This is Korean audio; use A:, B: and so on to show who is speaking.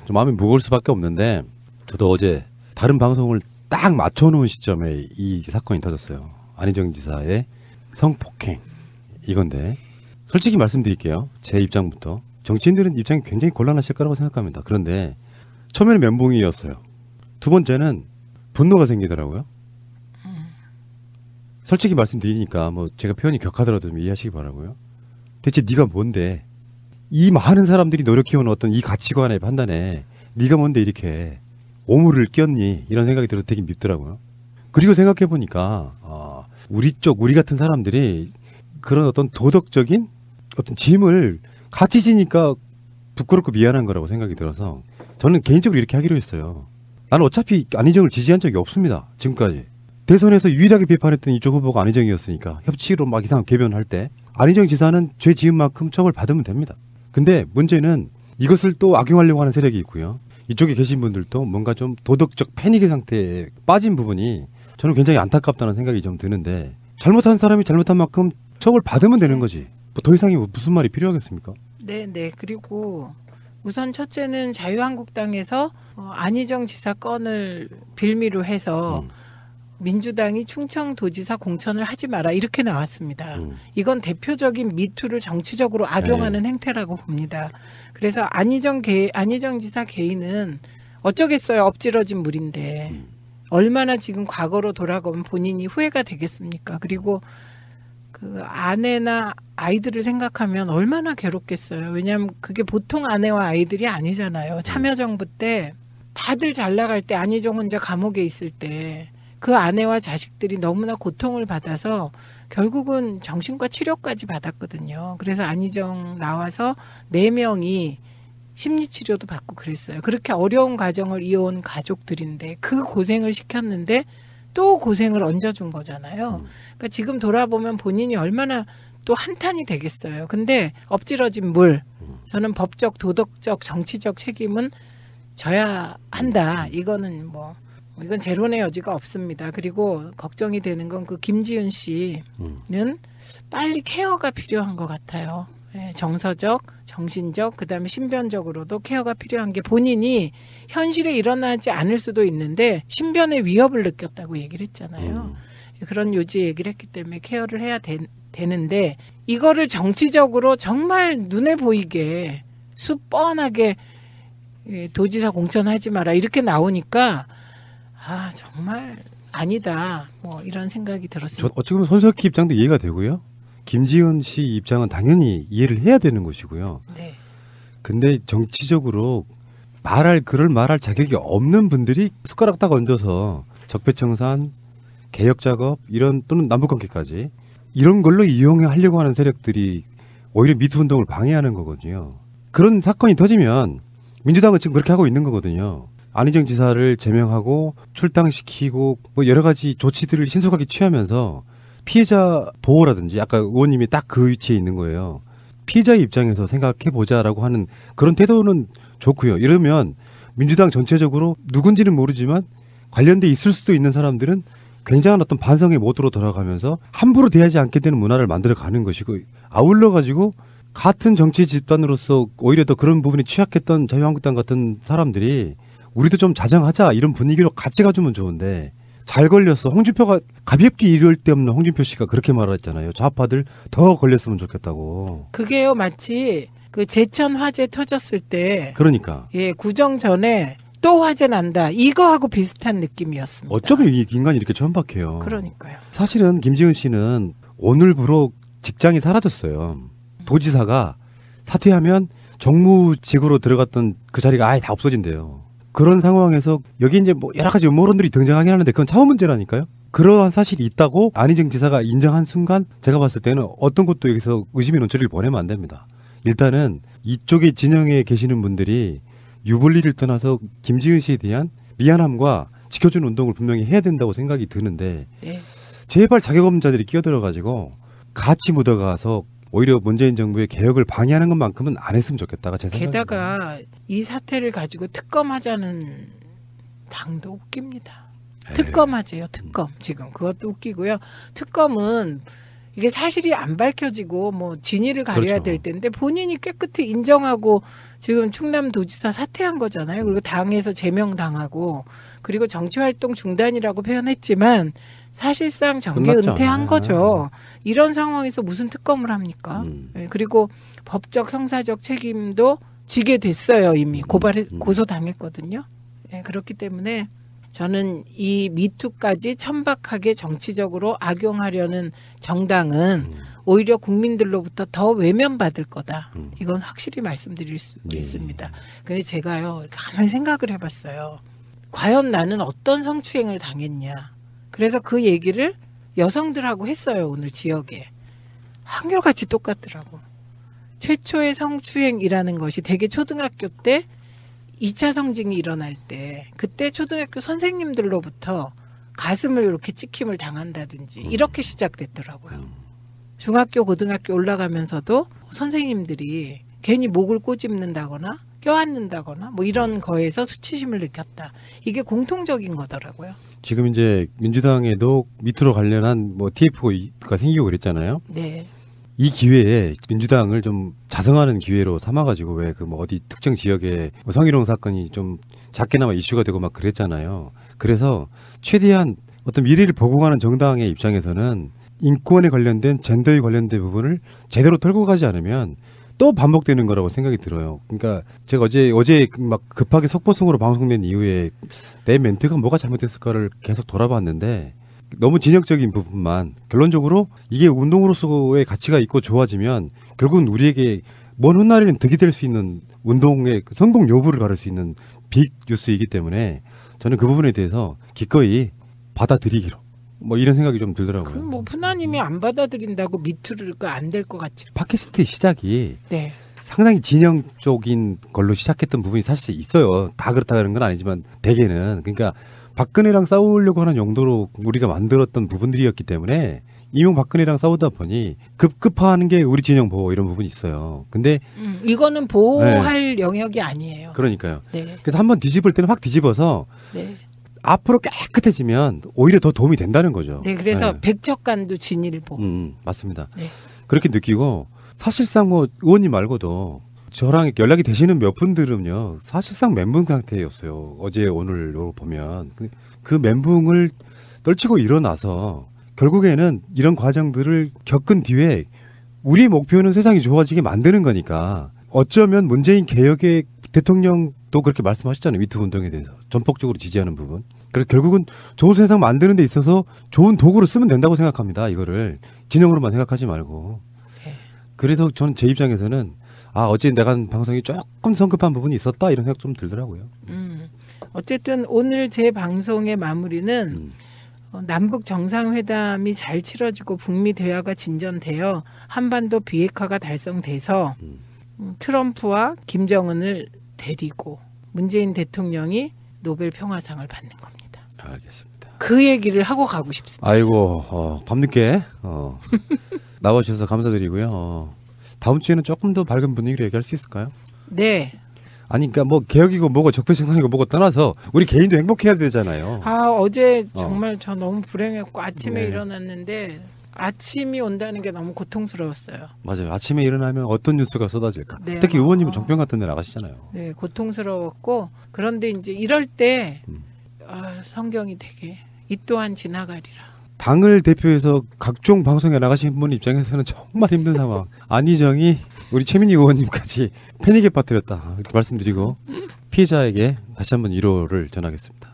A: 좀 마음이 무거울 수밖에 없는데 저도 어제 다른 방송을 딱 맞춰놓은 시점에 이 사건이 터졌어요. 안희정 지사의 성폭행 이건데 솔직히 말씀드릴게요. 제 입장부터 정치인들은 입장이 굉장히 곤란하실 거라고 생각합니다. 그런데 처음에는 멘붕이었어요. 두 번째는 분노가 생기더라고요. 솔직히 말씀드리니까 뭐 제가 표현이 격하더라도 좀 이해하시기 바라고요. 대체 네가 뭔데 이 많은 사람들이 노력해온 어떤 이 가치관의 판단에 네가 뭔데 이렇게 오물을 끼얹니 이런 생각이 들어서 되게 밉더라고요. 그리고 생각해보니까 우리 같은 사람들이 그런 어떤 도덕적인 어떤 짐을 같이 지니까 부끄럽고 미안한 거라고 생각이 들어서 저는 개인적으로 이렇게 하기로 했어요. 나는 어차피 안희정을 지지한 적이 없습니다. 지금까지. 대선에서 유일하게 비판했던 이쪽 후보가 안희정이었으니까 협치로 막 이상한 개변할 때 안희정 지사는 죄 지은 만큼 처벌 받으면 됩니다. 근데 문제는 이것을 또 악용하려고 하는 세력이 있고요. 이쪽에 계신 분들도 뭔가 좀 도덕적 패닉의 상태에 빠진 부분이 저는 굉장히 안타깝다는 생각이 좀 드는데 잘못한 사람이 잘못한 만큼 처벌 받으면 되는 거지. 뭐 더 이상이 무슨 말이 필요하겠습니까?
B: 네. 그리고 우선 첫째는 자유한국당에서 안희정 지사 건을 빌미로 해서 민주당이 충청도지사 공천을 하지 마라 이렇게 나왔습니다. 이건 대표적인 미투를 정치적으로 악용하는 행태라고 봅니다. 그래서 안희정 지사 개인은 어쩌겠어요. 엎질러진 물인데 얼마나 지금 과거로 돌아가면 본인이 후회가 되겠습니까? 그리고 그 아내나 아이들을 생각하면 얼마나 괴롭겠어요. 왜냐하면 그게 보통 아내와 아이들이 아니잖아요. 참여정부 때 다들 잘 나갈 때 안희정 혼자 감옥에 있을 때 그 아내와 자식들이 너무나 고통을 받아서 결국은 정신과 치료까지 받았거든요. 그래서 안희정 나와서 4명이 심리치료도 받고 그랬어요. 그렇게 어려운 과정을 이어온 가족들인데 그 고생을 시켰는데 또 고생을 얹어준 거잖아요. 그러니까 지금 돌아보면 본인이 얼마나 또 한탄이 되겠어요. 근데 엎질러진 물, 저는 법적, 도덕적, 정치적 책임은 져야 한다. 이거는 이건 재론의 여지가 없습니다. 그리고 걱정이 되는 건 그 김지은 씨는 빨리 케어가 필요한 것 같아요. 정서적, 정신적, 그다음에 신변적으로도 케어가 필요한 게 본인이 현실에 일어나지 않을 수도 있는데 신변의 위협을 느꼈다고 얘기를 했잖아요. 그런 요지 얘기를 했기 때문에 케어를 해야 되는데 이거를 정치적으로 정말 눈에 보이게 뻔하게 도지사 공천하지 마라 이렇게 나오니까 정말 아니다 이런 생각이 들었습니다.
A: 어찌 보면 손석희 입장도 이해가 되고요. 김지은 씨 입장은 당연히 이해를 해야 되는 것이고요.
B: 네. 근데
A: 정치적으로 그럴 말할 자격이 없는 분들이 숟가락 딱 얹어서 적폐청산, 개혁작업 또는 남북관계까지 이런 걸로 이용하려고 하는 세력들이 오히려 미투 운동을 방해하는 거거든요. 그런 사건이 터지면 민주당은 지금 그렇게 하고 있는 거거든요. 안희정 지사를 제명하고 출당시키고 여러 가지 조치들을 신속하게 취하면서 피해자 보호라든지 아까 의원님이 딱 그 위치에 있는 거예요. 피해자의 입장에서 생각해보자라고 하는 그런 태도는 좋고요. 이러면 민주당 전체적으로 누군지는 모르지만 관련돼 있을 수도 있는 사람들은 굉장한 어떤 반성의 모드로 돌아가면서 함부로 대하지 않게 되는 문화를 만들어가는 것이고 아울러 가지고 같은 정치 집단으로서 오히려 더 그런 부분이 취약했던 자유한국당 같은 사람들이 우리도 좀 자정하자 이런 분위기로 같이 가주면 좋은데 잘 걸렸어. 홍준표가 가볍게 이럴 데 없는 홍준표 씨가 그렇게 말했잖아요. 좌파들 더 걸렸으면 좋겠다고.
B: 그게요 마치 그 제천 화재 터졌을 때
A: 그러니까
B: 구정 전에 또 화재 난다 이거하고 비슷한 느낌이었습니다.
A: 어쩌면 이 인간이 이렇게 천박해요.
B: 그러니까요.
A: 사실은 김지은 씨는 오늘부로 직장이 사라졌어요. 도지사가 사퇴하면 정무직으로 들어갔던 그 자리가 아예 다 없어진대요. 그런 상황에서 여기 이제 여러 가지 음모론들이 등장하긴 하는데 그건 차후 문제라니까요. 그러한 사실이 있다고 안희정 지사가 인정한 순간 제가 봤을 때는 어떤 것도 여기서 의심의 논조리를 보내면 안 됩니다. 일단은 이쪽의 진영에 계시는 분들이 유불리를 떠나서 김지은 씨에 대한 미안함과 지켜주는 운동을 분명히 해야 된다고 생각이 드는데 제발 자격 없는 자들이 끼어들어가지고 같이 묻어가서 오히려 문재인 정부의 개혁을 방해하는 것만큼은 안 했으면 좋겠다가 제 생각입니다.
B: 게다가 이 사태를 가지고 특검하자는 당도 웃깁니다. 특검하재요. 특검 지금 그것도 웃기고요. 특검은 이게 사실이 안 밝혀지고 뭐 진위를 가려야
A: 그렇죠.
B: 될 텐데 본인이 깨끗이 인정하고 지금 충남도지사 사퇴한 거잖아요. 그리고 당에서 제명당하고 그리고 정치활동 중단이라고 표현했지만 사실상 정계
A: 끝났죠.
B: 은퇴한 거죠. 이런 상황에서 무슨 특검을 합니까? 예, 그리고 법적 형사적 책임도 지게 됐어요. 이미 고소당했거든요. 예, 그렇기 때문에 저는 이 미투까지 천박하게 정치적으로 악용하려는 정당은 오히려 국민들로부터 더 외면받을 거다. 이건 확실히 말씀드릴 수 있습니다. 근데 제가요 가만히 생각을 해봤어요. 과연 나는 어떤 성추행을 당했냐. 그래서 그 얘기를 여성들하고 했어요. 오늘 지역에. 한결같이 똑같더라고. 최초의 성추행이라는 것이 대개 초등학교 때 2차 성징이 일어날 때 그때 초등학교 선생님들로부터 가슴을 이렇게 찍힘을 당한다든지 이렇게 시작됐더라고요. 중학교 고등학교 올라가면서도 선생님들이 괜히 목을 꼬집는다거나 껴안는다거나 뭐 이런 거에서 수치심을 느꼈다. 이게 공통적인 거더라고요.
A: 지금 이제 민주당에도 밑으로 관련한 뭐 TF가 생기고 그랬잖아요.
B: 네.
A: 이 기회에 민주당을 좀 자성하는 기회로 삼아가지고 왜 그 뭐 어디 특정 지역에 뭐 성희롱 사건이 좀 작게나마 이슈가 되고 막 그랬잖아요. 그래서 최대한 어떤 미래를 보고 가는 정당의 입장에서는 인권에 관련된 젠더에 관련된 부분을 제대로 털고 가지 않으면 또 반복되는 거라고 생각이 들어요. 그러니까 제가 어제 막 급하게 속보성으로 방송된 이후에 내 멘트가 뭐가 잘못됐을까를 계속 돌아봤는데 너무 진영적인 부분만 결론적으로 이게 운동으로서의 가치가 있고 좋아지면 결국은 우리에게 먼 훗날에는 득이 될 수 있는 운동의 성공 여부를 가를 수 있는 빅 뉴스이기 때문에 저는 그 부분에 대해서 기꺼이 받아들이기로 뭐 이런 생각이 좀 들더라고요.
B: 그 뭐 푸나님이 안 받아들인다고 미투를 안 될 것 같지.
A: 팟캐스트 시작이
B: 네.
A: 상당히 진영 쪽인 걸로 시작했던 부분이 사실 있어요. 다 그렇다는 건 아니지만 대개는 그러니까 박근혜랑 싸우려고 하는 용도로 우리가 만들었던 부분들이었기 때문에 이명박근혜랑 싸우다 보니 급급하는 게 우리 진영 보호 이런 부분이 있어요. 근데
B: 이거는 보호할 영역이 아니에요.
A: 그러니까요.
B: 네.
A: 그래서 한번 뒤집을 때는 확 뒤집어서
B: 네.
A: 앞으로 깨끗해지면 오히려 더 도움이 된다는 거죠.
B: 네. 그래서
A: 네.
B: 백척간도 진일보.
A: 맞습니다.
B: 네.
A: 그렇게 느끼고 사실상 뭐 의원님 말고도 저랑 연락이 되시는 몇 분들은요 사실상 멘붕 상태였어요. 어제 오늘로 보면 그 멘붕을 떨치고 일어나서 결국에는 이런 과정들을 겪은 뒤에 우리의 목표는 세상이 좋아지게 만드는 거니까 어쩌면 문재인 개혁의 대통령도 그렇게 말씀하셨잖아요. 미투 운동에 대해서 전폭적으로 지지하는 부분. 그래서 결국은 좋은 세상 만드는 데 있어서 좋은 도구로 쓰면 된다고 생각합니다. 이거를 진영으로만 생각하지 말고. 그래서 저는 제 입장에서는 어제 내가 한 방송이 조금 성급한 부분이 있었다 이런 생각 좀 들더라고요.
B: 어쨌든 오늘 제 방송의 마무리는 남북 정상회담이 잘 치러지고 북미 대화가 진전되어 한반도 비핵화가 달성돼서 트럼프와 김정은을 데리고 문재인 대통령이 노벨 평화상을 받는 겁니다.
A: 알겠습니다.
B: 그 얘기를 하고 가고 싶습니다.
A: 아이고 밤늦게 나와주셔서 감사드리고요. 다음 주에는 조금 더 밝은 분위기로 얘기할 수 있을까요?
B: 네.
A: 아니 그러니까 뭐 개혁이고 뭐고 적폐청산이고 뭐고 떠나서 우리 개인도 행복해야 되잖아요.
B: 어제 정말 저 너무 불행했고 아침에
A: 네.
B: 일어났는데 아침이 온다는 게 너무 고통스러웠어요.
A: 맞아요. 아침에 일어나면 어떤 뉴스가 쏟아질까.
B: 네.
A: 특히 의원님은 정병 같은 데 나가시잖아요.
B: 네, 고통스러웠고 그런데 이제 이럴 때 성경이 되게 이 또한 지나가리라.
A: 당을 대표해서 각종 방송에 나가신 분 입장에서는 정말 힘든 상황. 안희정이 우리 최민희 의원님까지 패닉에 빠뜨렸다 이렇게 말씀드리고 피해자에게 다시 한번 위로를 전하겠습니다.